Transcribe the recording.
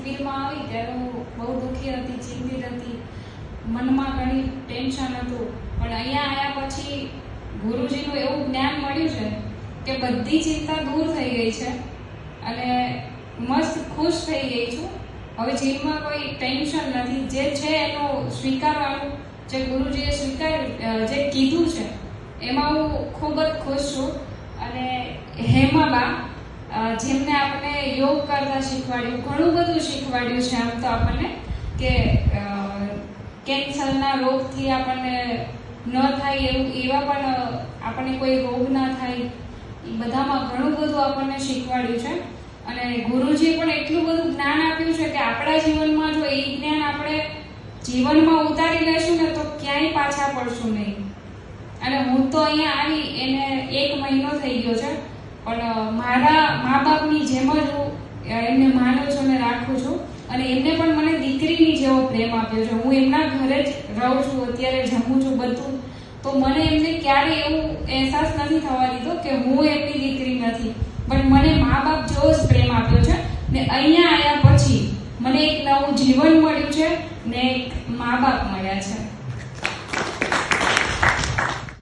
સિવિલમાં આવી ત્યારે હું બહુ દુઃખી હતી, ચિંતિત હતી, મનમાં ઘણી ટેન્શન હતું. પણ અહીંયા આવ્યા પછી ગુરુજીનું એવું જ્ઞાન મળ્યું છે કે બધી ચિંતા દૂર થઈ ગઈ છે અને મસ્ત ખુશ થઈ ગઈ છું. હવે જીવનમાં કોઈ ટેન્શન નથી, જે છે એનો સ્વીકારવાનું, જે ગુરુજીએ જે કીધું છે એમાં હું ખૂબ જ ખુશ છું. અને હેમાબા જેમને આપણને યોગ કરતા શીખવાડ્યું, ઘણું બધું શીખવાડ્યું છે. આમ તો આપણને કે કેન્સરના રોગથી આપણને ન થાય એવા પણ આપણને કોઈ રોગ ના થાય, એ બધામાં ઘણું બધું આપણને શીખવાડ્યું છે. અને ગુરુજીએ પણ એટલું બધું જ્ઞાન આપ્યું છે કે આપણા જીવનમાં જો એ જ્ઞાન આપણે જીવનમાં ઉતારી લેશું ને તો ક્યાંય પાછા પડશું નહીં. અને હું તો અહીંયા આવી એને 1 મહિનો થઈ ગયો છે, પણ મારા મા બાપની જેમ જ હું એમને માનું છું અને રાખું છું. અને એમને પણ મને દીકરીની જેવો પ્રેમ આપ્યો છે. હું એમના ઘરે જ રહું છું, અત્યારે જમું છું બધું, તો મને એમને ક્યારેય એવું અહેસાસ નથી થવા દીધો કે હું એમની દીકરી નથી. પણ મને મા બાપ જેવો જ પ્રેમ આપ્યો છે. ને અહીંયા આવ્યા પછી મને એક નવું જીવન મળ્યું છે ને એક મા બાપ મળ્યા છે.